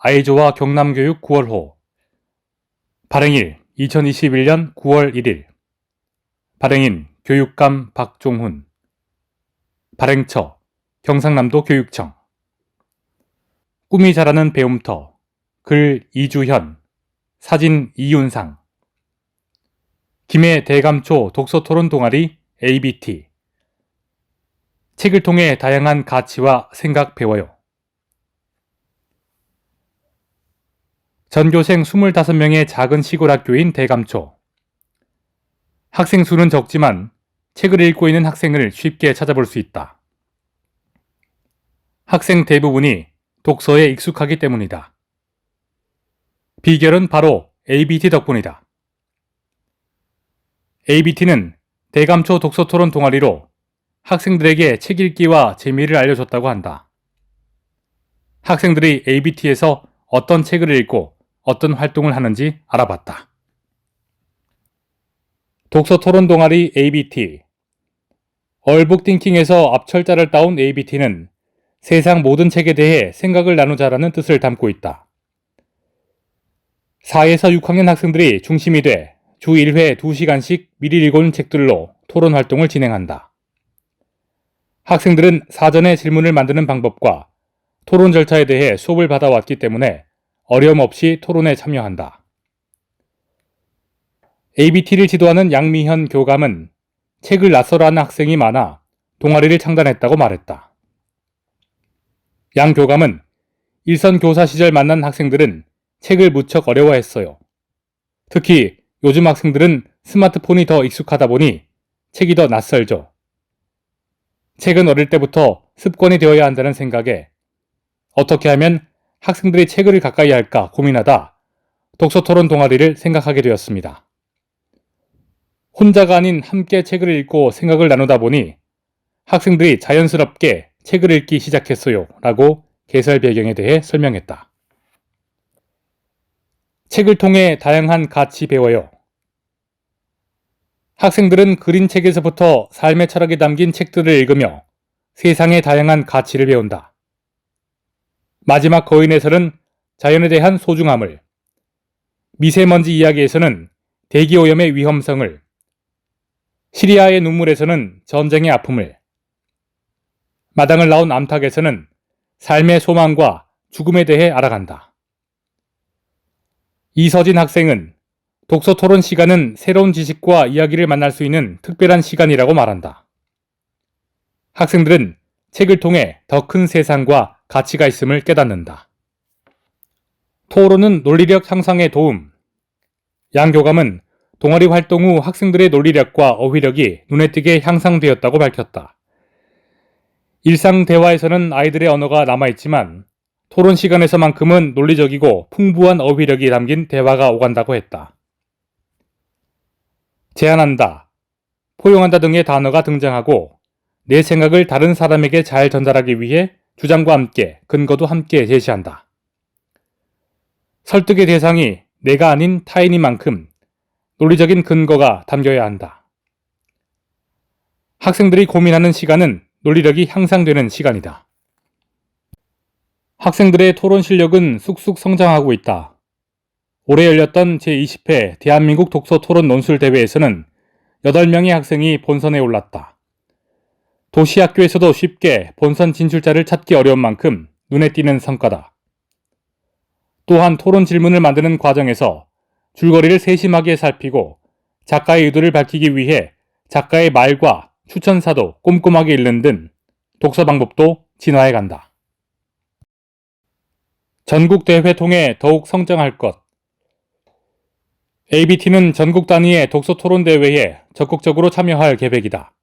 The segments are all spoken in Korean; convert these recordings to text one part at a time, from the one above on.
아이조와 경남교육 9월호. 발행일 2021년 9월 1일. 발행인 교육감 박종훈. 발행처 경상남도 교육청. 꿈이 자라는 배움터. 글 이주현. 사진 이윤상. 김해 대감초 독서토론 동아리 ABT. 책을 통해 다양한 가치와 생각 배워요. 전교생 25명의 작은 시골 학교인 대감초. 학생 수는 적지만 책을 읽고 있는 학생을 쉽게 찾아볼 수 있다. 학생 대부분이 독서에 익숙하기 때문이다. 비결은 바로 ABT 덕분이다. ABT는 대감초 독서토론 동아리로 학생들에게 책 읽기와 재미를 알려줬다고 한다. 학생들이 ABT에서 어떤 책을 읽고 어떤 활동을 하는지 알아봤다. 독서토론 동아리 ABT. 얼북띵킹에서 앞철자를 따온 ABT는 세상 모든 책에 대해 생각을 나누자라는 뜻을 담고 있다. 4에서 6학년 학생들이 중심이 돼 주 1회 2시간씩 미리 읽어온 책들로 토론 활동을 진행한다. 학생들은 사전에 질문을 만드는 방법과 토론 절차에 대해 수업을 받아왔기 때문에 어려움 없이 토론에 참여한다. ABT를 지도하는 양미현 교감은 책을 낯설어하는 학생이 많아 동아리를 창단했다고 말했다. 양 교감은 일선 교사 시절 만난 학생들은 책을 무척 어려워했어요. 특히 요즘 학생들은 스마트폰이 더 익숙하다 보니 책이 더 낯설죠. 책은 어릴 때부터 습관이 되어야 한다는 생각에 어떻게 하면 학생들이 책을 가까이 할까 고민하다 독서토론 동아리를 생각하게 되었습니다. 혼자가 아닌 함께 책을 읽고 생각을 나누다 보니 학생들이 자연스럽게 책을 읽기 시작했어요 라고 개설 배경에 대해 설명했다. 책을 통해 다양한 가치 배워요. 학생들은 그린 책에서부터 삶의 철학이 담긴 책들을 읽으며 세상의 다양한 가치를 배운다. 마지막 거인에서는 자연에 대한 소중함을, 미세먼지 이야기에서는 대기오염의 위험성을, 시리아의 눈물에서는 전쟁의 아픔을, 마당을 나온 암탉에서는 삶의 소망과 죽음에 대해 알아간다. 이서진 학생은 독서 토론 시간은 새로운 지식과 이야기를 만날 수 있는 특별한 시간이라고 말한다. 학생들은 책을 통해 더 큰 세상과 가치가 있음을 깨닫는다. 토론은 논리력 향상에 도움. 양 교감은 동아리 활동 후 학생들의 논리력과 어휘력이 눈에 띄게 향상되었다고 밝혔다. 일상 대화에서는 아이들의 언어가 남아있지만 토론 시간에서만큼은 논리적이고 풍부한 어휘력이 담긴 대화가 오간다고 했다. 제안한다, 포용한다 등의 단어가 등장하고 내 생각을 다른 사람에게 잘 전달하기 위해 주장과 함께 근거도 함께 제시한다. 설득의 대상이 내가 아닌 타인이만큼 논리적인 근거가 담겨야 한다. 학생들이 고민하는 시간은 논리력이 향상되는 시간이다. 학생들의 토론 실력은 쑥쑥 성장하고 있다. 올해 열렸던 제20회 대한민국 독서 토론 논술 대회에서는 8명의 학생이 본선에 올랐다. 도시학교에서도 쉽게 본선 진출자를 찾기 어려운 만큼 눈에 띄는 성과다. 또한 토론 질문을 만드는 과정에서 줄거리를 세심하게 살피고 작가의 의도를 밝히기 위해 작가의 말과 추천사도 꼼꼼하게 읽는 등 독서 방법도 진화해 간다. 전국대회 통해 더욱 성장할 것. ABT는 전국 단위의 독서 토론 대회에 적극적으로 참여할 계획이다.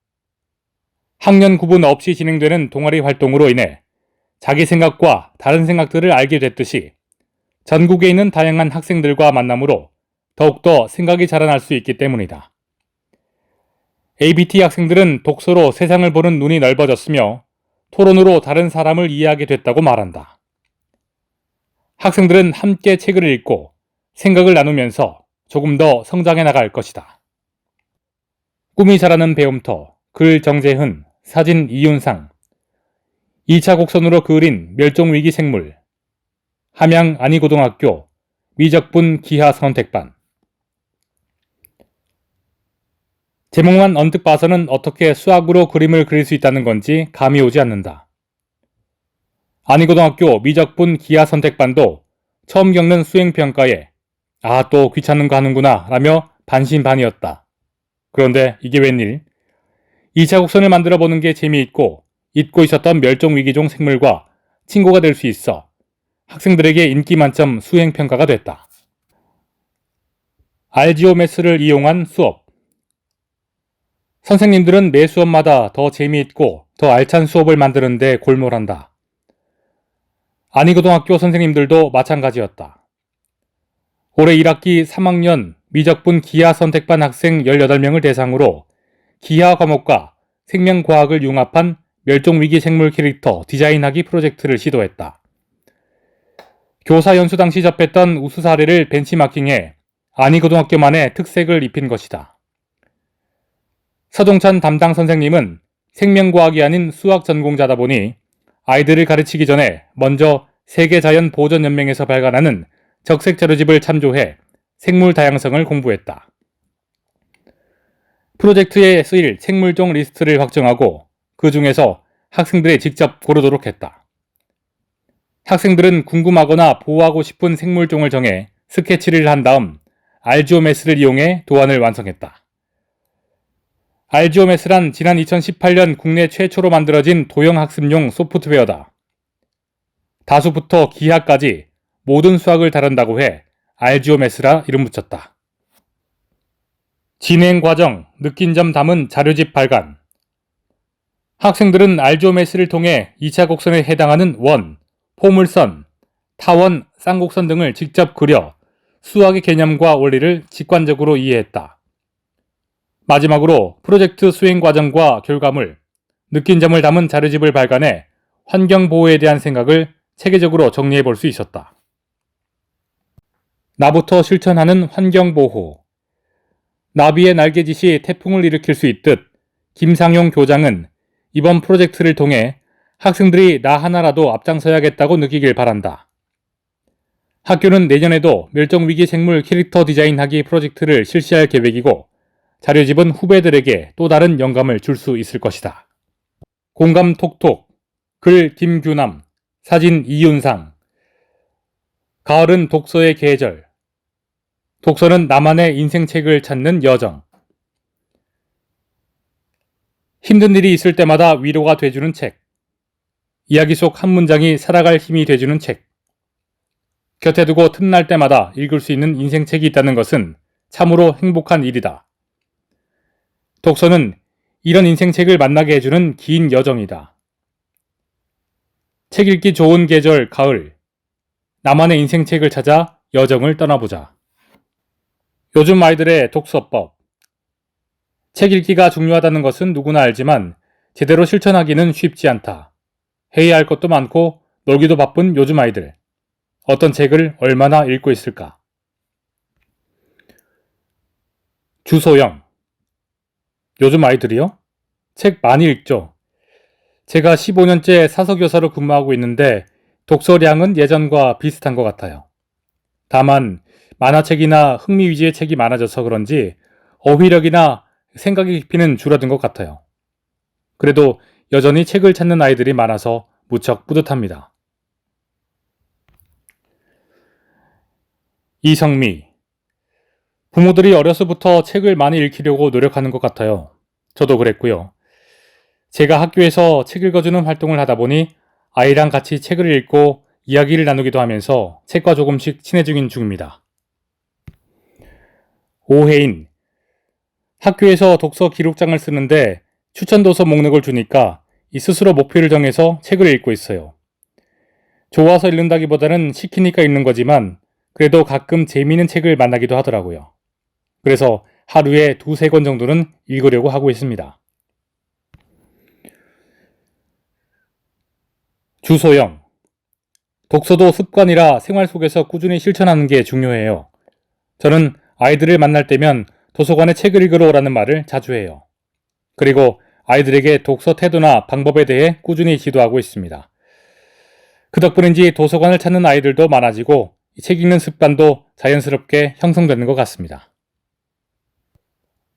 학년 구분 없이 진행되는 동아리 활동으로 인해 자기 생각과 다른 생각들을 알게 됐듯이 전국에 있는 다양한 학생들과 만남으로 더욱더 생각이 자라날 수 있기 때문이다. ABT 학생들은 독서로 세상을 보는 눈이 넓어졌으며 토론으로 다른 사람을 이해하게 됐다고 말한다. 학생들은 함께 책을 읽고 생각을 나누면서 조금 더 성장해 나갈 것이다. 꿈이 자라는 배움터. 글 정재훈. 사진 이윤상. 2차 곡선으로 그린 멸종위기 생물. 함양 안희고등학교 미적분 기하 선택반. 제목만 언뜻 봐서는 어떻게 수학으로 그림을 그릴 수 있다는 건지 감이 오지 않는다. 안희고등학교 미적분 기하 선택반도 처음 겪는 수행평가에 또 귀찮은 거 하는구나 라며 반신반의였다. 그런데 이게 웬일? 2차 곡선을 만들어 보는 게 재미있고 잊고 있었던 멸종위기종 생물과 친구가 될 수 있어 학생들에게 인기 만점 수행평가가 됐다. 알지오매스를 이용한 수업. 선생님들은 매 수업마다 더 재미있고 더 알찬 수업을 만드는데 골몰한다. 안희고등학교 선생님들도 마찬가지였다. 올해 1학기 3학년 미적분 기하 선택반 학생 18명을 대상으로 기하 과목과 생명과학을 융합한 멸종위기 생물 캐릭터 디자인하기 프로젝트를 시도했다. 교사 연수 당시 접했던 우수 사례를 벤치마킹해 안희고등학교만의 특색을 입힌 것이다. 서동찬 담당 선생님은 생명과학이 아닌 수학 전공자다 보니 아이들을 가르치기 전에 먼저 세계자연보전연맹에서 발간하는 적색 자료집을 참조해 생물 다양성을 공부했다. 프로젝트에 쓰일 생물종 리스트를 확정하고 그 중에서 학생들이 직접 고르도록 했다. 학생들은 궁금하거나 보호하고 싶은 생물종을 정해 스케치를 한 다음 알지오매스를 이용해 도안을 완성했다. 알지오매스란 지난 2018년 국내 최초로 만들어진 도형학습용 소프트웨어다. 다수부터 기하까지 모든 수학을 다룬다고 해 알지오매스라 이름 붙였다. 진행 과정, 느낀 점 담은 자료집 발간. 학생들은 알지오매스를 통해 2차 곡선에 해당하는 원, 포물선, 타원, 쌍곡선 등을 직접 그려 수학의 개념과 원리를 직관적으로 이해했다. 마지막으로 프로젝트 수행 과정과 결과물, 느낀 점을 담은 자료집을 발간해 환경보호에 대한 생각을 체계적으로 정리해 볼 수 있었다. 나부터 실천하는 환경보호. 나비의 날개짓이 태풍을 일으킬 수 있듯 김상용 교장은 이번 프로젝트를 통해 학생들이 나 하나라도 앞장서야겠다고 느끼길 바란다. 학교는 내년에도 멸종위기 생물 캐릭터 디자인하기 프로젝트를 실시할 계획이고 자료집은 후배들에게 또 다른 영감을 줄 수 있을 것이다. 공감 톡톡. 글 김규남. 사진 이윤상. 가을은 독서의 계절. 독서는 나만의 인생책을 찾는 여정. 힘든 일이 있을 때마다 위로가 돼주는 책. 이야기 속 한 문장이 살아갈 힘이 돼주는 책. 곁에 두고 틈날 때마다 읽을 수 있는 인생책이 있다는 것은 참으로 행복한 일이다. 독서는 이런 인생책을 만나게 해주는 긴 여정이다. 책 읽기 좋은 계절 가을. 나만의 인생책을 찾아 여정을 떠나보자. 요즘 아이들의 독서법. 책 읽기가 중요하다는 것은 누구나 알지만 제대로 실천하기는 쉽지 않다. 해야 할 것도 많고 놀기도 바쁜 요즘 아이들. 어떤 책을 얼마나 읽고 있을까? 주소영. 요즘 아이들이요? 책 많이 읽죠. 제가 15년째 사서교사로 근무하고 있는데 독서량은 예전과 비슷한 것 같아요. 다만 만화책이나 흥미 위주의 책이 많아져서 그런지 어휘력이나 생각의 깊이는 줄어든 것 같아요. 그래도 여전히 책을 찾는 아이들이 많아서 무척 뿌듯합니다. 이성미. 부모들이 어려서부터 책을 많이 읽히려고 노력하는 것 같아요. 저도 그랬고요. 제가 학교에서 책 읽어주는 활동을 하다 보니 아이랑 같이 책을 읽고 이야기를 나누기도 하면서 책과 조금씩 친해지긴 중입니다. 오혜인. 학교에서 독서 기록장을 쓰는데 추천도서 목록을 주니까 스스로 목표를 정해서 책을 읽고 있어요. 좋아서 읽는다기보다는 시키니까 읽는 거지만 그래도 가끔 재미있는 책을 만나기도 하더라고요. 그래서 하루에 2-3권 정도는 읽으려고 하고 있습니다. 주소영. 독서도 습관이라 생활 속에서 꾸준히 실천하는 게 중요해요. 저는 아이들을 만날 때면 도서관에 책을 읽으러 오라는 말을 자주 해요. 그리고 아이들에게 독서 태도나 방법에 대해 꾸준히 지도하고 있습니다. 그 덕분인지 도서관을 찾는 아이들도 많아지고 책 읽는 습관도 자연스럽게 형성되는 것 같습니다.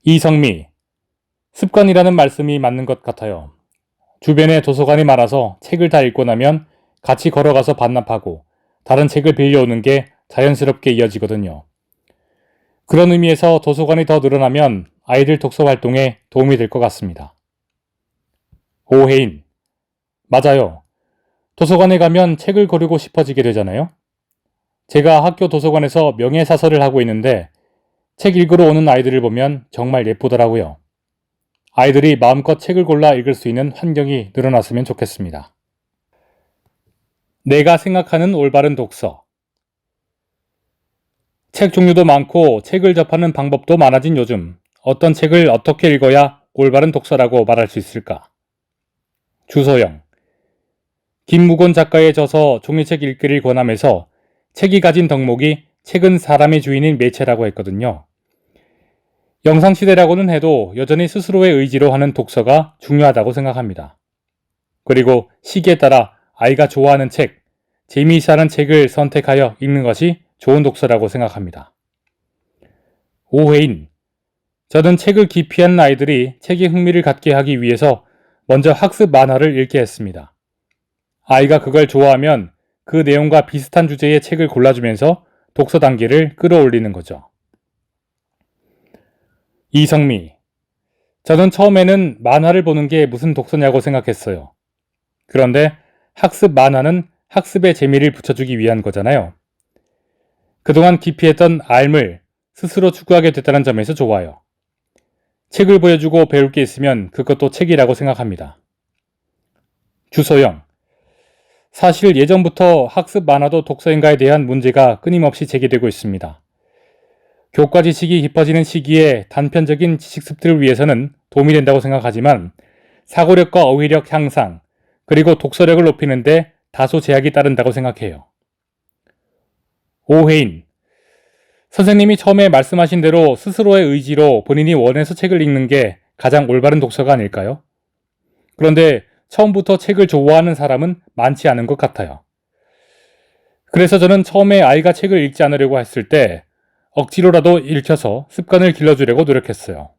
이성미, 습관이라는 말씀이 맞는 것 같아요. 주변에 도서관이 많아서 책을 다 읽고 나면 같이 걸어가서 반납하고 다른 책을 빌려오는 게 자연스럽게 이어지거든요. 그런 의미에서 도서관이 더 늘어나면 아이들 독서 활동에 도움이 될 것 같습니다. 오혜인, 맞아요. 도서관에 가면 책을 고르고 싶어지게 되잖아요. 제가 학교 도서관에서 명예사설을 하고 있는데 책 읽으러 오는 아이들을 보면 정말 예쁘더라고요. 아이들이 마음껏 책을 골라 읽을 수 있는 환경이 늘어났으면 좋겠습니다. 내가 생각하는 올바른 독서. 책 종류도 많고 책을 접하는 방법도 많아진 요즘 어떤 책을 어떻게 읽어야 올바른 독서라고 말할 수 있을까? 주소영, 김무곤 작가의 저서 종이책 읽기를 권하면서 책이 가진 덕목이 책은 사람의 주인인 매체라고 했거든요. 영상시대라고는 해도 여전히 스스로의 의지로 하는 독서가 중요하다고 생각합니다. 그리고 시기에 따라 아이가 좋아하는 책, 재미있어 하는 책을 선택하여 읽는 것이 좋은 독서라고 생각합니다. 오혜인, 저는 책을 기피하는 아이들이 책에 흥미를 갖게 하기 위해서 먼저 학습 만화를 읽게 했습니다. 아이가 그걸 좋아하면 그 내용과 비슷한 주제의 책을 골라주면서 독서 단계를 끌어올리는 거죠. 이성미, 저는 처음에는 만화를 보는 게 무슨 독서냐고 생각했어요. 그런데 학습 만화는 학습의 재미를 붙여주기 위한 거잖아요. 그동안 기피했던 알을 스스로 추구하게 됐다는 점에서 좋아요. 책을 보여주고 배울 게 있으면 그것도 책이라고 생각합니다. 주소영, 사실 예전부터 학습 만화도 독서인가에 대한 문제가 끊임없이 제기되고 있습니다. 교과 지식이 깊어지는 시기에 단편적인 지식 습득을 위해서는 도움이 된다고 생각하지만 사고력과 어휘력 향상, 그리고 독서력을 높이는데 다소 제약이 따른다고 생각해요. 오혜인, 선생님이 처음에 말씀하신 대로 스스로의 의지로 본인이 원해서 책을 읽는 게 가장 올바른 독서가 아닐까요? 그런데 처음부터 책을 좋아하는 사람은 많지 않은 것 같아요. 그래서 저는 처음에 아이가 책을 읽지 않으려고 했을 때 억지로라도 읽혀서 습관을 길러주려고 노력했어요.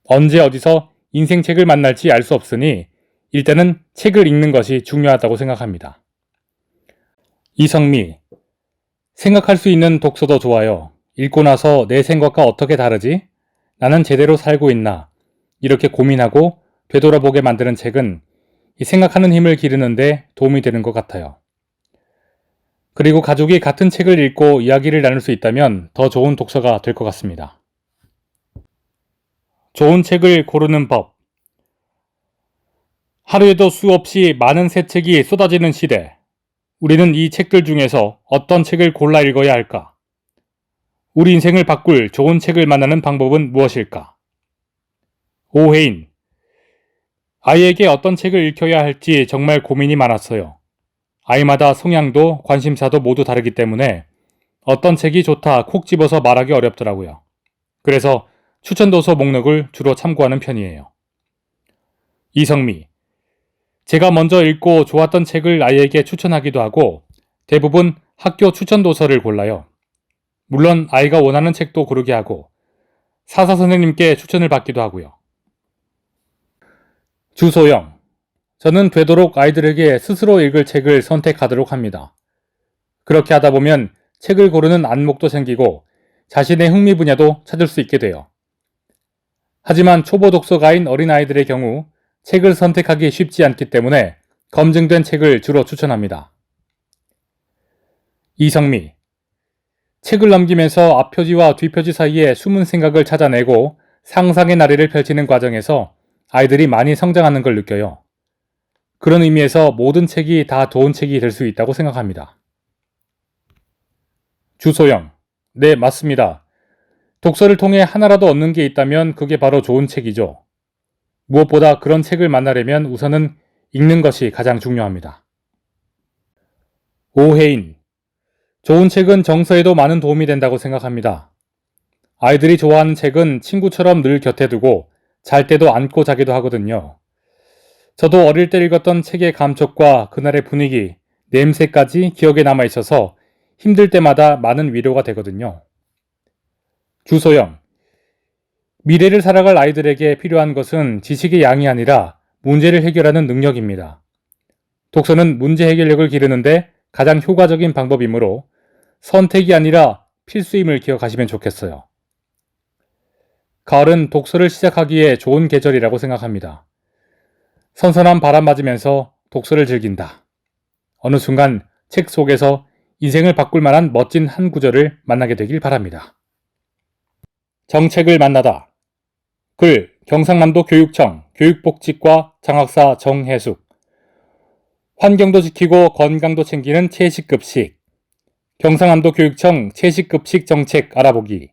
언제 어디서 인생책을 만날지 알 수 없으니 일단은 책을 읽는 것이 중요하다고 생각합니다. 이성미, 생각할 수 있는 독서도 좋아요. 읽고 나서 내 생각과 어떻게 다르지? 나는 제대로 살고 있나? 이렇게 고민하고 되돌아보게 만드는 책은 이 생각하는 힘을 기르는데 도움이 되는 것 같아요. 그리고 가족이 같은 책을 읽고 이야기를 나눌 수 있다면 더 좋은 독서가 될 것 같습니다. 좋은 책을 고르는 법. 하루에도 수없이 많은 새 책이 쏟아지는 시대. 우리는 이 책들 중에서 어떤 책을 골라 읽어야 할까? 우리 인생을 바꿀 좋은 책을 만나는 방법은 무엇일까? 오혜인, 아이에게 어떤 책을 읽혀야 할지 정말 고민이 많았어요. 아이마다 성향도 관심사도 모두 다르기 때문에 어떤 책이 좋다 콕 집어서 말하기 어렵더라고요. 그래서 추천도서 목록을 주로 참고하는 편이에요. 이성미, 제가 먼저 읽고 좋았던 책을 아이에게 추천하기도 하고 대부분 학교 추천도서를 골라요. 물론 아이가 원하는 책도 고르게 하고 사서 선생님께 추천을 받기도 하고요. 주소영, 저는 되도록 아이들에게 스스로 읽을 책을 선택하도록 합니다. 그렇게 하다 보면 책을 고르는 안목도 생기고 자신의 흥미 분야도 찾을 수 있게 돼요. 하지만 초보 독서가인 어린아이들의 경우 책을 선택하기 쉽지 않기 때문에 검증된 책을 주로 추천합니다. 이성미, 책을 넘기면서 앞표지와 뒷표지 사이에 숨은 생각을 찾아내고 상상의 나래를 펼치는 과정에서 아이들이 많이 성장하는 걸 느껴요. 그런 의미에서 모든 책이 다 좋은 책이 될 수 있다고 생각합니다. 주소영, 네, 맞습니다. 독서를 통해 하나라도 얻는 게 있다면 그게 바로 좋은 책이죠. 무엇보다 그런 책을 만나려면 우선은 읽는 것이 가장 중요합니다. 오혜인, 좋은 책은 정서에도 많은 도움이 된다고 생각합니다. 아이들이 좋아하는 책은 친구처럼 늘 곁에 두고 잘 때도 안고 자기도 하거든요. 저도 어릴 때 읽었던 책의 감촉과 그날의 분위기, 냄새까지 기억에 남아 있어서 힘들 때마다 많은 위로가 되거든요. 주소영. 미래를 살아갈 아이들에게 필요한 것은 지식의 양이 아니라 문제를 해결하는 능력입니다. 독서는 문제 해결력을 기르는데 가장 효과적인 방법이므로 선택이 아니라 필수임을 기억하시면 좋겠어요. 가을은 독서를 시작하기에 좋은 계절이라고 생각합니다. 선선한 바람 맞으면서 독서를 즐긴다. 어느 순간 책 속에서 인생을 바꿀 만한 멋진 한 구절을 만나게 되길 바랍니다. 정책을 만나다. 글 경상남도 교육청 교육복지과 장학사 정혜숙. 환경도 지키고 건강도 챙기는 채식급식. 경상남도 교육청 채식급식 정책 알아보기.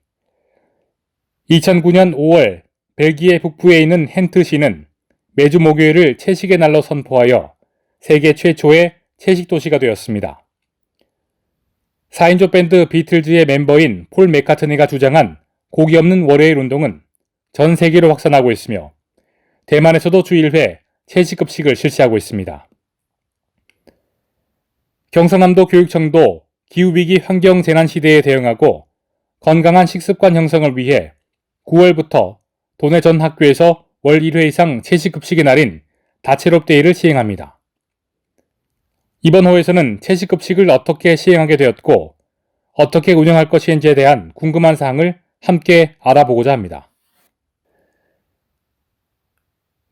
2009년 5월 벨기에 북부에 있는 헨트시는 매주 목요일을 채식의 날로 선포하여 세계 최초의 채식 도시가 되었습니다. 4인조 밴드 비틀즈의 멤버인 폴 맥카트니가 주장한 고기 없는 월요일 운동은 전 세계로 확산하고 있으며 대만에서도 주 1회 채식급식을 실시하고 있습니다. 경상남도 교육청도 기후위기 환경재난 시대에 대응하고 건강한 식습관 형성을 위해 9월부터 도내 전 학교에서 월 1회 이상 채식급식의 날인 다채롭데이를 시행합니다. 이번 호에서는 채식급식을 어떻게 시행하게 되었고 어떻게 운영할 것인지에 대한 궁금한 사항을 함께 알아보고자 합니다.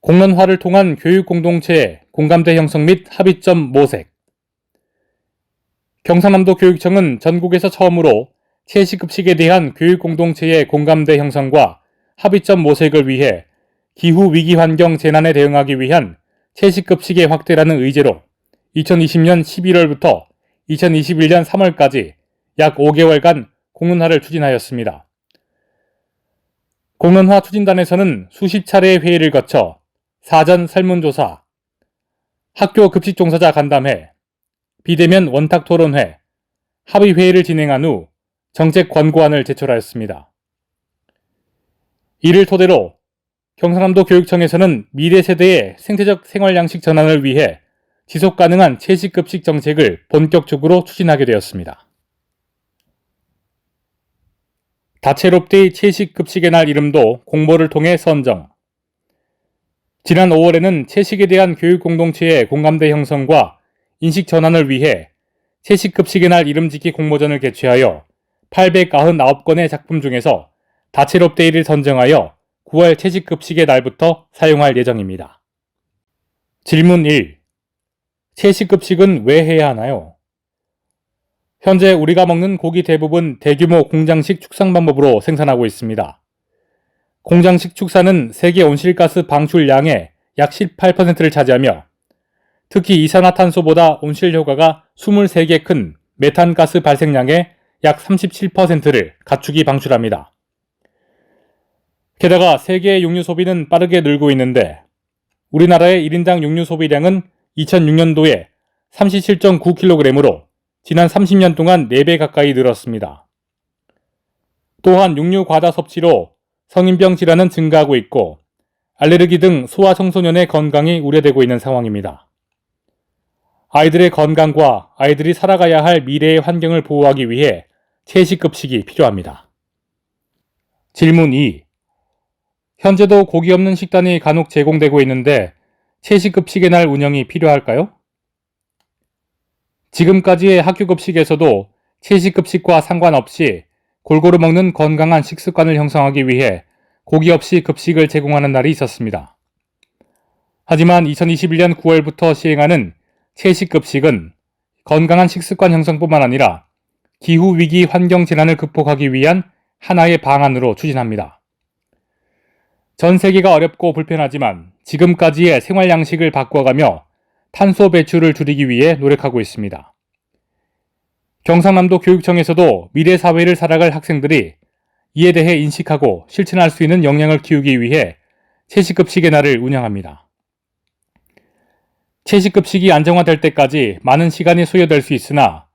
공론화를 통한 교육공동체의 공감대 형성 및 합의점 모색. 경상남도 교육청은 전국에서 처음으로 채식급식에 대한 교육공동체의 공감대 형성과 합의점 모색을 위해 기후위기 환경 재난에 대응하기 위한 채식급식의 확대라는 의제로 2020년 11월부터 2021년 3월까지 약 5개월간 공론화를 추진하였습니다. 공론화 추진단에서는 수십 차례의 회의를 거쳐 사전 설문조사, 학교 급식 종사자 간담회, 비대면 원탁 토론회, 합의회의를 진행한 후 정책 권고안을 제출하였습니다. 이를 토대로 경상남도 교육청에서는 미래 세대의 생태적 생활 양식 전환을 위해 지속 가능한 채식급식 정책을 본격적으로 추진하게 되었습니다. 다채롭데이 채식급식의 날 이름도 공모를 통해 선정. 지난 5월에는 채식에 대한 교육공동체의 공감대 형성과 인식 전환을 위해 채식급식의 날 이름짓기 공모전을 개최하여 899건의 작품 중에서 다채롭데이를 선정하여 9월 채식급식의 날부터 사용할 예정입니다. 질문 1. 채식급식은 왜 해야 하나요? 현재 우리가 먹는 고기 대부분 대규모 공장식 축산 방법으로 생산하고 있습니다. 공장식 축산은 세계 온실가스 방출량의 약 18%를 차지하며 특히 이산화탄소보다 온실 효과가 23개 큰 메탄가스 발생량의 약 37%를 가축이 방출합니다. 게다가 세계의 육류 소비는 빠르게 늘고 있는데 우리나라의 1인당 육류 소비량은 2006년도에 37.9kg으로 지난 30년 동안 4배 가까이 늘었습니다. 또한 육류 과다 섭취로 성인병 질환은 증가하고 있고 알레르기 등 소아 청소년의 건강이 우려되고 있는 상황입니다. 아이들의 건강과 아이들이 살아가야 할 미래의 환경을 보호하기 위해 채식급식이 필요합니다. 질문 2. 현재도 고기 없는 식단이 간혹 제공되고 있는데 채식급식의 날 운영이 필요할까요? 지금까지의 학교급식에서도 채식급식과 상관없이 골고루 먹는 건강한 식습관을 형성하기 위해 고기 없이 급식을 제공하는 날이 있었습니다. 하지만 2021년 9월부터 시행하는 채식급식은 건강한 식습관 형성뿐만 아니라 기후위기 환경재난을 극복하기 위한 하나의 방안으로 추진합니다. 전 세계가 어렵고 불편하지만 지금까지의 생활 양식을 바꿔가며 탄소 배출을 줄이기 위해 노력하고 있습니다. 경상남도 교육청에서도 미래 사회를 살아갈 학생들이 이에 대해 인식하고 실천할 수 있는 역량을 키우기 위해 채식급식의 날을 운영합니다. 채식급식이 안정화될 때까지 많은 시간이 소요될 수 있으나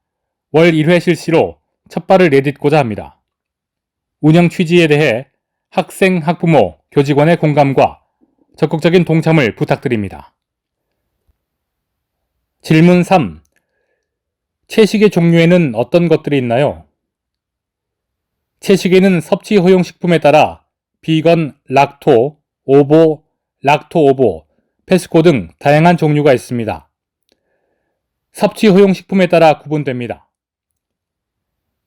월 1회 실시로 첫 발을 내딛고자 합니다. 운영 취지에 대해 학생, 학부모, 교직원의 공감과 적극적인 동참을 부탁드립니다. 질문 3. 채식의 종류에는 어떤 것들이 있나요? 채식에는 섭취 허용 식품에 따라 비건, 락토, 오보, 락토 오보, 페스코 등 다양한 종류가 있습니다. 섭취 허용 식품에 따라 구분됩니다.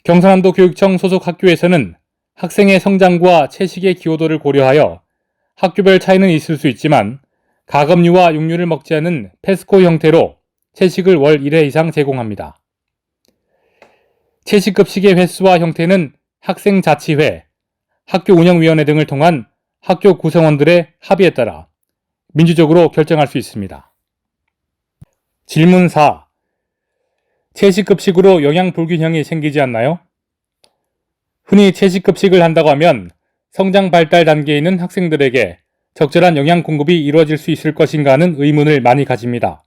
경상남도 교육청 소속 학교에서는 학생의 성장과 채식의 기호도를 고려하여 학교별 차이는 있을 수 있지만 가금류와 육류를 먹지 않은 페스코 형태로 채식을 월 1회 이상 제공합니다. 채식급식의 횟수와 형태는 학생자치회, 학교운영위원회 등을 통한 학교 구성원들의 합의에 따라 민주적으로 결정할 수 있습니다. 질문 4. 채식급식으로 영양 불균형이 생기지 않나요? 흔히 채식급식을 한다고 하면 성장 발달 단계에 있는 학생들에게 적절한 영양 공급이 이루어질 수 있을 것인가 하는 의문을 많이 가집니다.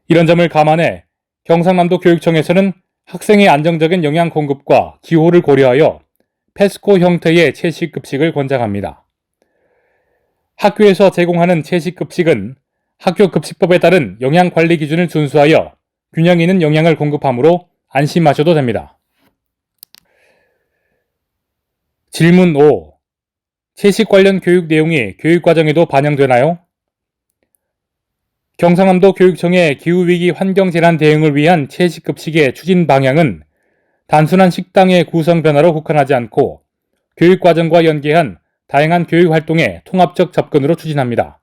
이런 점을 감안해 경상남도 교육청에서는 학생의 안정적인 영양 공급과 기호를 고려하여 페스코 형태의 채식급식을 권장합니다. 학교에서 제공하는 채식급식은 학교급식법에 따른 영양관리 기준을 준수하여 균형 있는 영양을 공급하므로 안심하셔도 됩니다. 질문 5. 채식 관련 교육 내용이 교육과정에도 반영되나요? 경상남도 교육청의 기후위기 환경재난 대응을 위한 채식급식의 추진 방향은 단순한 식당의 구성 변화로 국한하지 않고 교육과정과 연계한 다양한 교육활동의 통합적 접근으로 추진합니다.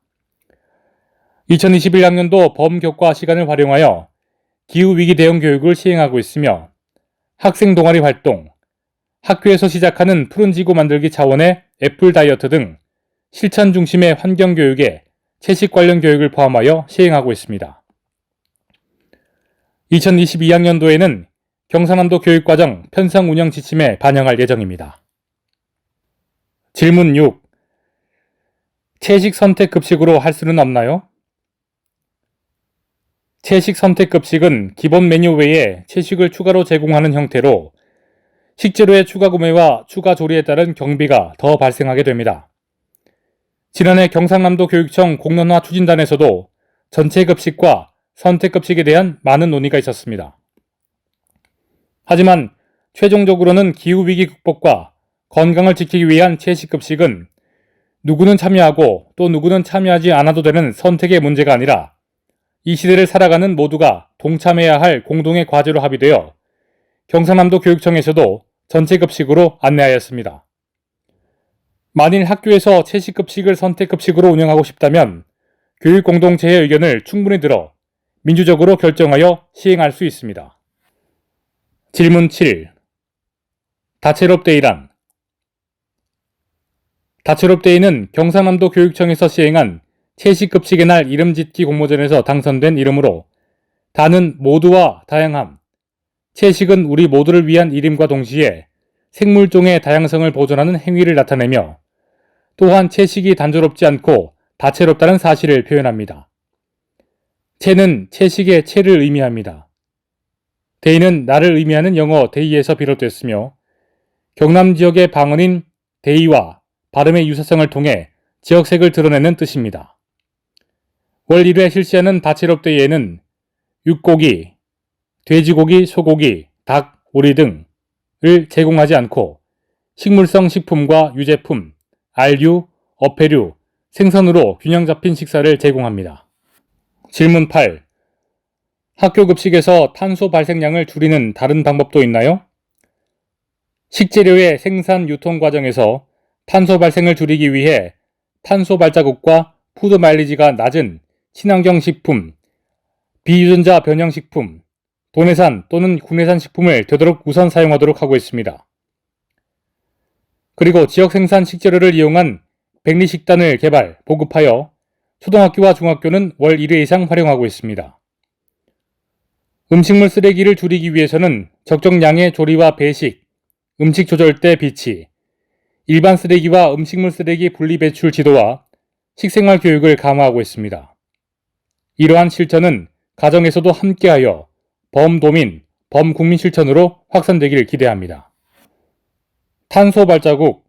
2021학년도 범교과 시간을 활용하여 기후위기 대응 교육을 시행하고 있으며 학생 동아리 활동, 학교에서 시작하는 푸른지구 만들기 차원의 애플 다이어트 등 실천 중심의 환경교육에 채식 관련 교육을 포함하여 시행하고 있습니다. 2022학년도에는 경상남도 교육과정 편성 운영 지침에 반영할 예정입니다. 질문 6. 채식 선택급식으로 할 수는 없나요? 채식 선택급식은 기본 메뉴 외에 채식을 추가로 제공하는 형태로 식재료의 추가 구매와 추가 조리에 따른 경비가 더 발생하게 됩니다. 지난해 경상남도 교육청 공론화 추진단에서도 전체 급식과 선택급식에 대한 많은 논의가 있었습니다. 하지만 최종적으로는 기후위기 극복과 건강을 지키기 위한 채식급식은 누구는 참여하고 또 누구는 참여하지 않아도 되는 선택의 문제가 아니라 이 시대를 살아가는 모두가 동참해야 할 공동의 과제로 합의되어 경상남도 교육청에서도 전체급식으로 안내하였습니다. 만일 학교에서 채식급식을 선택급식으로 운영하고 싶다면 교육공동체의 의견을 충분히 들어 민주적으로 결정하여 시행할 수 있습니다. 질문 7. 다채롭데이란? 다채롭데이는 경상남도 교육청에서 시행한 채식급식의 날 이름 짓기 공모전에서 당선된 이름으로 다는 모두와 다양함, 채식은 우리 모두를 위한 이름과 동시에 생물종의 다양성을 보존하는 행위를 나타내며 또한 채식이 단조롭지 않고 다채롭다는 사실을 표현합니다. 채는 채식의 채를 의미합니다. 데이는 날을 의미하는 영어 데이에서 비롯됐으며 경남 지역의 방언인 데이와 발음의 유사성을 통해 지역색을 드러내는 뜻입니다. 월 1회 실시하는 다채롭데이에는 육고기, 돼지고기, 소고기, 닭, 오리 등을 제공하지 않고 식물성 식품과 유제품, 알류, 어패류, 생선으로 균형 잡힌 식사를 제공합니다. 질문 8. 학교 급식에서 탄소 발생량을 줄이는 다른 방법도 있나요? 식재료의 생산 유통 과정에서 탄소 발생을 줄이기 위해 탄소 발자국과 푸드 마일리지가 낮은 친환경 식품, 비유전자 변형 식품, 도내산 또는 국내산 식품을 되도록 우선 사용하도록 하고 있습니다. 그리고 지역 생산 식재료를 이용한 백리식단을 개발, 보급하여 초등학교와 중학교는 월 1회 이상 활용하고 있습니다. 음식물 쓰레기를 줄이기 위해서는 적정량의 조리와 배식, 음식 조절대 비치, 일반 쓰레기와 음식물 쓰레기 분리 배출 지도와 식생활 교육을 강화하고 있습니다. 이러한 실천은 가정에서도 함께하여 범도민, 범국민 실천으로 확산되기를 기대합니다. 탄소 발자국,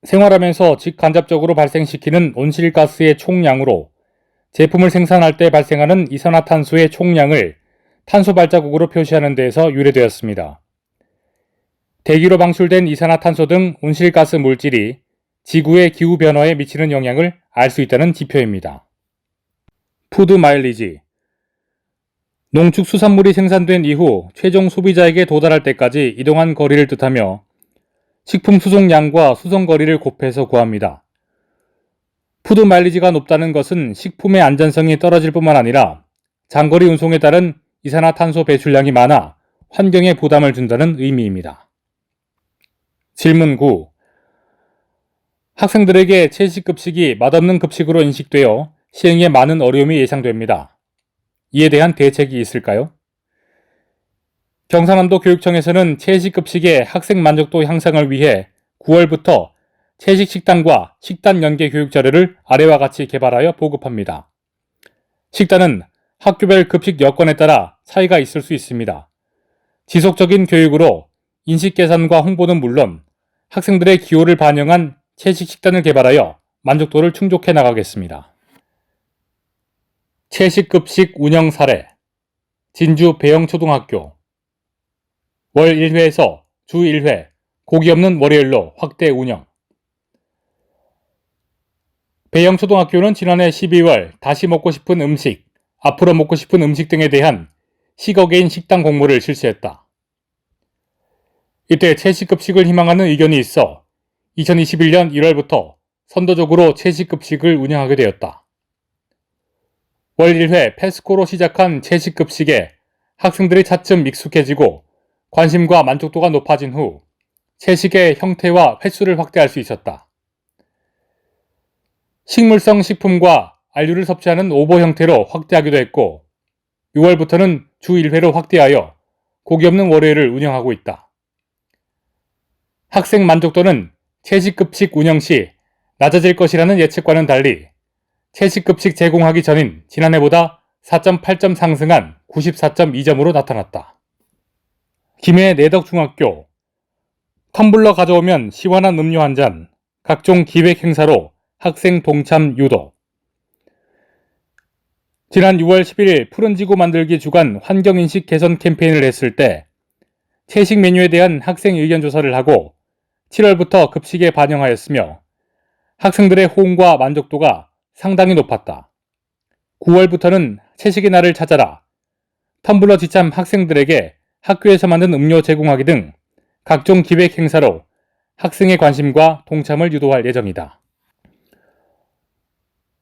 생활하면서 직간접적으로 발생시키는 온실가스의 총량으로 제품을 생산할 때 발생하는 이산화탄소의 총량을 탄소 발자국으로 표시하는 데에서 유래되었습니다. 대기로 방출된 이산화탄소 등 온실가스 물질이 지구의 기후변화에 미치는 영향을 알 수 있다는 지표입니다. 푸드 마일리지. 농축수산물이 생산된 이후 최종 소비자에게 도달할 때까지 이동한 거리를 뜻하며 식품 수송량과 수송거리를 곱해서 구합니다. 푸드 마일리지가 높다는 것은 식품의 안전성이 떨어질 뿐만 아니라 장거리 운송에 따른 이산화탄소 배출량이 많아 환경에 부담을 준다는 의미입니다. 질문 9. 학생들에게 채식급식이 맛없는 급식으로 인식되어 시행에 많은 어려움이 예상됩니다. 이에 대한 대책이 있을까요? 경상남도 교육청에서는 채식급식의 학생 만족도 향상을 위해 9월부터 채식식단과 식단 연계 교육 자료를 아래와 같이 개발하여 보급합니다. 식단은 학교별 급식 여건에 따라 차이가 있을 수 있습니다. 지속적인 교육으로 인식 개선과 홍보는 물론 학생들의 기호를 반영한 채식 식단을 개발하여 만족도를 충족해 나가겠습니다. 채식급식 운영 사례. 진주 배영초등학교. 월 1회에서 주 1회, 고기 없는 월요일로 확대 운영. 배영초등학교는 지난해 12월 다시 먹고 싶은 음식, 앞으로 먹고 싶은 음식 등에 대한 식어게인 식단 공모를 실시했다. 이때 채식급식을 희망하는 의견이 있어 2021년 1월부터 선도적으로 채식급식을 운영하게 되었다. 월 1회 페스코로 시작한 채식급식에 학생들이 차츰 익숙해지고 관심과 만족도가 높아진 후 채식의 형태와 횟수를 확대할 수 있었다. 식물성 식품과 알류를 섭취하는 오보 형태로 확대하기도 했고 6월부터는 주 1회로 확대하여 고기 없는 월요일을 운영하고 있다. 학생 만족도는 채식급식 운영 시 낮아질 것이라는 예측과는 달리 채식급식 제공하기 전인 지난해보다 4.8점 상승한 94.2점으로 나타났다. 김해 내덕중학교. 텀블러 가져오면 시원한 음료 한 잔, 각종 기획 행사로 학생 동참 유도. 지난 6월 11일 푸른지구 만들기 주간 환경인식 개선 캠페인을 했을 때 채식 메뉴에 대한 학생 의견 조사를 하고 7월부터 급식에 반영하였으며 학생들의 호응과 만족도가 상당히 높았다. 9월부터는 채식의 날을 찾아라, 텀블러 지참 학생들에게 학교에서 만든 음료 제공하기 등 각종 기획 행사로 학생의 관심과 동참을 유도할 예정이다.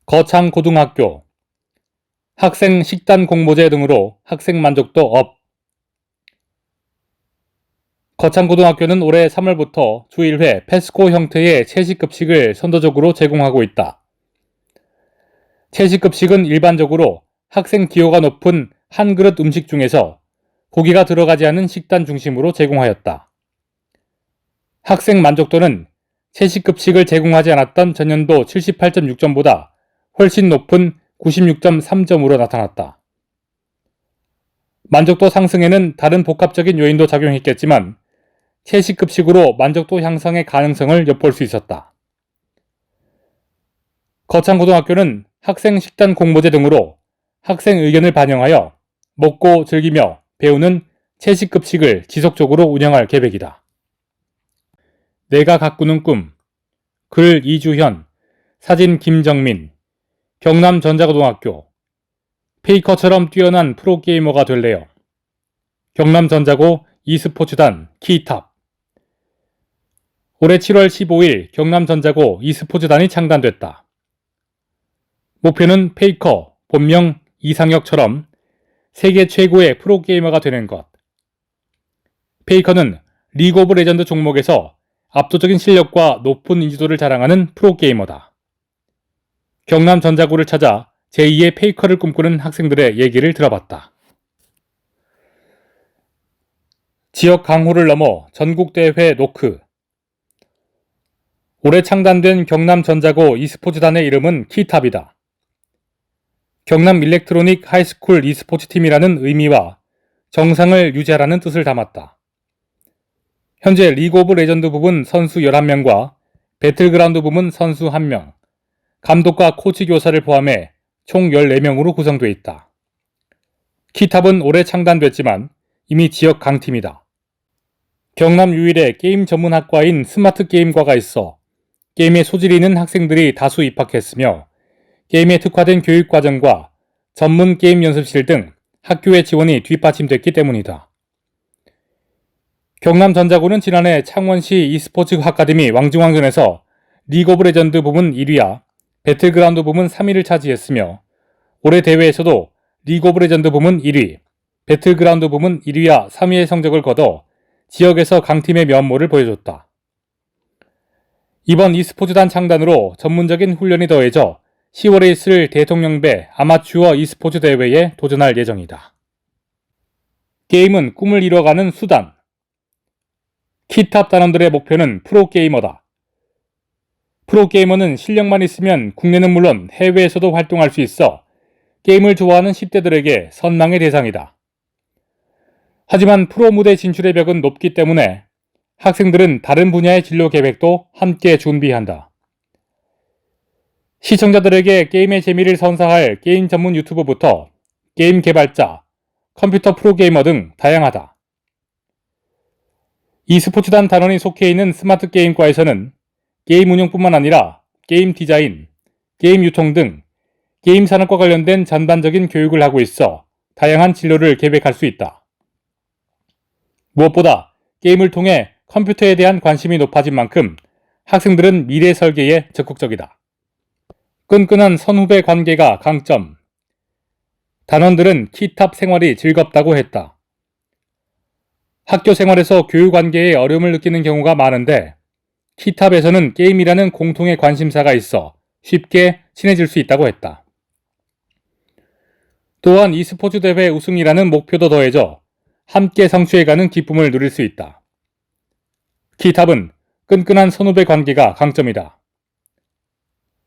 거창고등학교. 학생 식단 공모제 등으로 학생 만족도 업. 거창고등학교는 올해 3월부터 주 1회 페스코 형태의 채식급식을 선도적으로 제공하고 있다. 채식급식은 일반적으로 학생 기호가 높은 한 그릇 음식 중에서 고기가 들어가지 않은 식단 중심으로 제공하였다. 학생 만족도는 채식급식을 제공하지 않았던 전년도 78.6점보다 훨씬 높은 96.3점으로 나타났다. 만족도 상승에는 다른 복합적인 요인도 작용했겠지만 채식급식으로 만족도 향상의 가능성을 엿볼 수 있었다. 거창고등학교는 학생 식단 공모제 등으로 학생 의견을 반영하여 먹고 즐기며 배우는 채식급식을 지속적으로 운영할 계획이다. 내가 가꾸는 꿈. 글 이주현, 사진 김정민. 경남전자고등학교. 페이커처럼 뛰어난 프로게이머가 될래요. 경남전자고 e스포츠단 키탑. 올해 7월 15일 경남전자고 e스포츠단이 창단됐다. 목표는 페이커, 본명 이상혁처럼 세계 최고의 프로게이머가 되는 것. 페이커는 리그 오브 레전드 종목에서 압도적인 실력과 높은 인지도를 자랑하는 프로게이머다. 경남전자고를 찾아 제2의 페이커를 꿈꾸는 학생들의 얘기를 들어봤다. 지역 강호를 넘어 전국대회 노크. 올해 창단된 경남전자고 e스포츠단의 이름은 키탑이다. 경남 일렉트로닉 하이스쿨 e스포츠 팀이라는 의미와 정상을 유지하라는 뜻을 담았다. 현재 리그 오브 레전드 부분 선수 11명과 배틀그라운드 부문 선수 1명, 감독과 코치 교사를 포함해 총 14명으로 구성되어 있다. 키탑은 올해 창단됐지만 이미 지역 강팀이다. 경남 유일의 게임 전문 학과인 스마트 게임과가 있어 게임에 소질이 있는 학생들이 다수 입학했으며 게임에 특화된 교육과정과 전문 게임 연습실 등 학교의 지원이 뒷받침됐기 때문이다. 경남전자고는 지난해 창원시 e스포츠 아카데미 왕중왕전에서 리그 오브 레전드 부문 1위와 배틀그라운드 부문 3위를 차지했으며 올해 대회에서도 리그 오브 레전드 부문 1위, 배틀그라운드 부문 1위와 3위의 성적을 거둬 지역에서 강팀의 면모를 보여줬다. 이번 e스포츠단 창단으로 전문적인 훈련이 더해져 10월에 있을 대통령배 아마추어 e스포츠 대회에 도전할 예정이다. 게임은 꿈을 이뤄가는 수단. 키탑 단원들의 목표는 프로게이머다. 프로게이머는 실력만 있으면 국내는 물론 해외에서도 활동할 수 있어 게임을 좋아하는 10대들에게 선망의 대상이다. 하지만 프로 무대 진출의 벽은 높기 때문에 학생들은 다른 분야의 진로 계획도 함께 준비한다. 시청자들에게 게임의 재미를 선사할 게임 전문 유튜버부터 게임 개발자, 컴퓨터 프로게이머 등 다양하다. e스포츠단 단원이 속해 있는 스마트 게임과에서는 게임 운영뿐만 아니라 게임 디자인, 게임 유통 등 게임 산업과 관련된 전반적인 교육을 하고 있어 다양한 진로를 계획할 수 있다. 무엇보다 게임을 통해 컴퓨터에 대한 관심이 높아진 만큼 학생들은 미래 설계에 적극적이다. 끈끈한 선후배 관계가 강점. 단원들은 키탑 생활이 즐겁다고 했다. 학교 생활에서 교육 관계에 어려움을 느끼는 경우가 많은데 키탑에서는 게임이라는 공통의 관심사가 있어 쉽게 친해질 수 있다고 했다. 또한 e스포츠 대회 우승이라는 목표도 더해져 함께 성취해가는 기쁨을 누릴 수 있다. 키탑은 끈끈한 선후배 관계가 강점이다.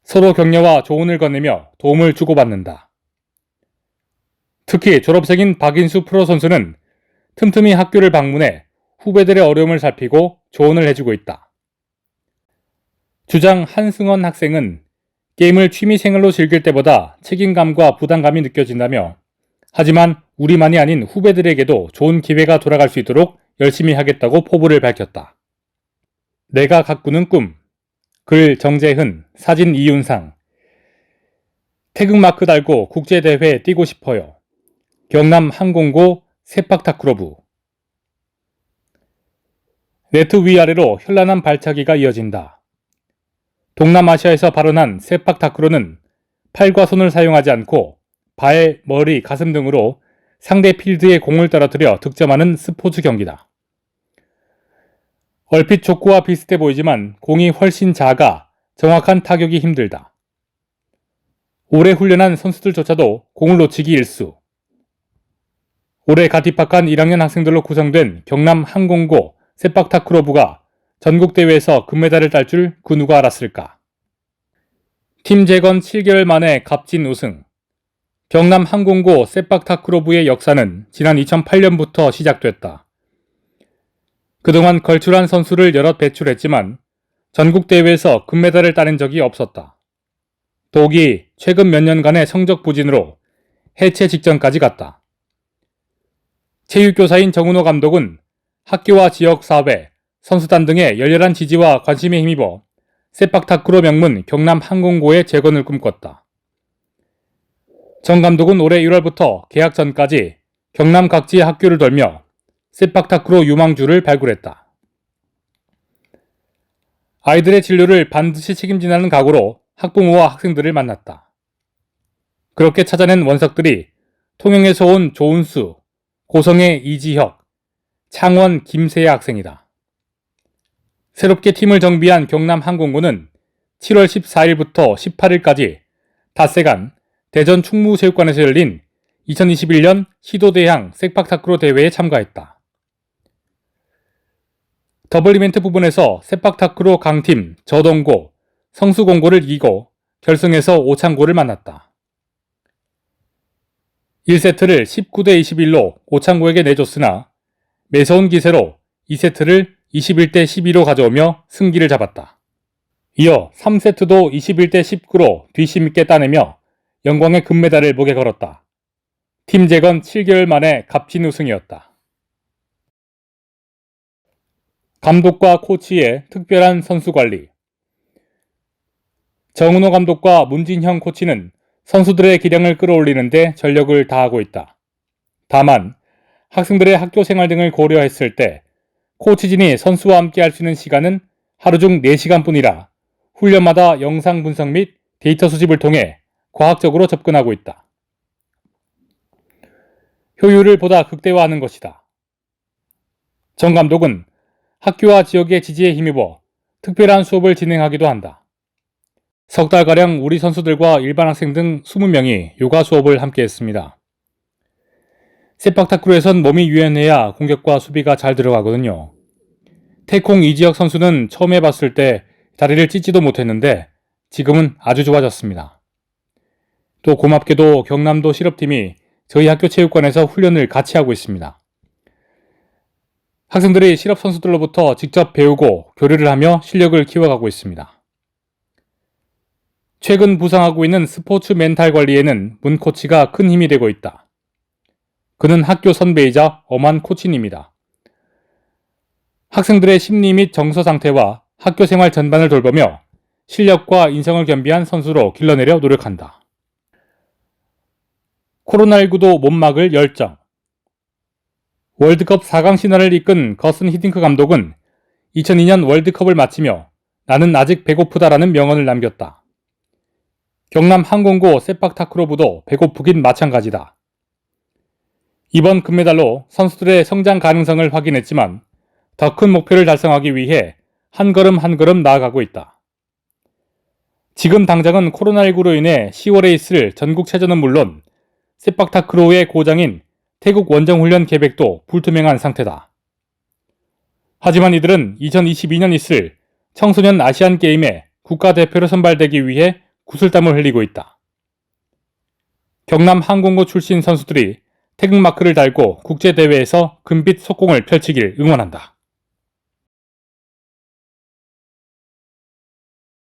서로 격려와 조언을 건네며 도움을 주고받는다. 특히 졸업생인 박인수 프로 선수는 틈틈이 학교를 방문해 후배들의 어려움을 살피고 조언을 해주고 있다. 주장 한승원 학생은 게임을 취미생활로 즐길 때보다 책임감과 부담감이 느껴진다며 하지만 우리만이 아닌 후배들에게도 좋은 기회가 돌아갈 수 있도록 열심히 하겠다고 포부를 밝혔다. 내가 가꾸는 꿈. 글 정재흔, 사진 이윤상. 태극마크 달고 국제대회 뛰고 싶어요. 경남 항공고 세팍타크로부. 네트 위아래로 현란한 발차기가 이어진다. 동남아시아에서 발원한 세팍타크로는 팔과 손을 사용하지 않고 발, 머리, 가슴 등으로 상대 필드에 공을 떨어뜨려 득점하는 스포츠 경기다. 얼핏 족구와 비슷해 보이지만 공이 훨씬 작아 정확한 타격이 힘들다. 오래 훈련한 선수들조차도 공을 놓치기 일수. 올해 갓 입학한 1학년 학생들로 구성된 경남 항공고 세팍타크로부가 전국대회에서 금메달을 딸 줄 그 누가 알았을까. 팀 재건 7개월 만에 값진 우승. 경남 항공고 세팍타크로부의 역사는 지난 2008년부터 시작됐다. 그동안 걸출한 선수를 여럿 배출했지만 전국대회에서 금메달을 따낸 적이 없었다. 독이 최근 몇 년간의 성적 부진으로 해체 직전까지 갔다. 체육교사인 정은호 감독은 학교와 지역사회, 선수단 등의 열렬한 지지와 관심에 힘입어 세팍타크로 명문 경남 항공고의 재건을 꿈꿨다. 정 감독은 올해 1월부터 개학 전까지 경남 각지의 학교를 돌며 세팍타크로 유망주를 발굴했다. 아이들의 진로를 반드시 책임지라는 각오로 학부모와 학생들을 만났다. 그렇게 찾아낸 원석들이 통영에서 온 조은수, 고성의 이지혁, 창원 김세야 학생이다. 새롭게 팀을 정비한 경남항공고는 7월 14일부터 18일까지 닷새간 대전 충무체육관에서 열린 2021년 시도대항 세팍타크로 대회에 참가했다. 더블 이벤트 부분에서 세팍타크로 강팀 저동고, 성수공고를 이기고 결승에서 오창고를 만났다. 1세트를 19대 21로 오창고에게 내줬으나 매서운 기세로 2세트를 21대 12로 가져오며 승기를 잡았다. 이어 3세트도 21대 19로 뒷심 있게 따내며 영광의 금메달을 목에 걸었다. 팀 재건 7개월 만에 값진 우승이었다. 감독과 코치의 특별한 선수 관리. 정은호 감독과 문진형 코치는 선수들의 기량을 끌어올리는데 전력을 다하고 있다. 다만 학생들의 학교 생활 등을 고려했을 때 코치진이 선수와 함께 할 수 있는 시간은 하루 중 4시간뿐이라 훈련마다 영상 분석 및 데이터 수집을 통해 과학적으로 접근하고 있다. 효율을 보다 극대화하는 것이다. 정 감독은 학교와 지역의 지지에 힘입어 특별한 수업을 진행하기도 한다. 석 달가량 우리 선수들과 일반 학생 등 20명이 요가 수업을 함께 했습니다. 세팍타크로에선 몸이 유연해야 공격과 수비가 잘 들어가거든요. 태콩 이지혁 선수는 처음 해봤을 때 다리를 찢지도 못했는데 지금은 아주 좋아졌습니다. 또 고맙게도 경남도 실업팀이 저희 학교 체육관에서 훈련을 같이 하고 있습니다. 학생들이 실업 선수들로부터 직접 배우고 교류를 하며 실력을 키워가고 있습니다. 최근 부상하고 있는 스포츠 멘탈 관리에는 문 코치가 큰 힘이 되고 있다. 그는 학교 선배이자 엄한 코치입니다. 학생들의 심리 및 정서 상태와 학교 생활 전반을 돌보며 실력과 인성을 겸비한 선수로 길러내려 노력한다. 코로나19도 못 막을 열정. 월드컵 4강 신화를 이끈 거슨 히딩크 감독은 2002년 월드컵을 마치며 나는 아직 배고프다라는 명언을 남겼다. 경남 항공고 세팍타크로부도 배고프긴 마찬가지다. 이번 금메달로 선수들의 성장 가능성을 확인했지만 더 큰 목표를 달성하기 위해 한 걸음 한 걸음 나아가고 있다. 지금 당장은 코로나19로 인해 10월에 있을 전국체전은 물론 세팍타크로의 고장인 태국 원정훈련 계획도 불투명한 상태다. 하지만 이들은 2022년 있을 청소년 아시안게임에 국가대표로 선발되기 위해 구슬땀을 흘리고 있다. 경남 항공고 출신 선수들이 태극마크를 달고 국제대회에서 금빛 속공을 펼치길 응원한다.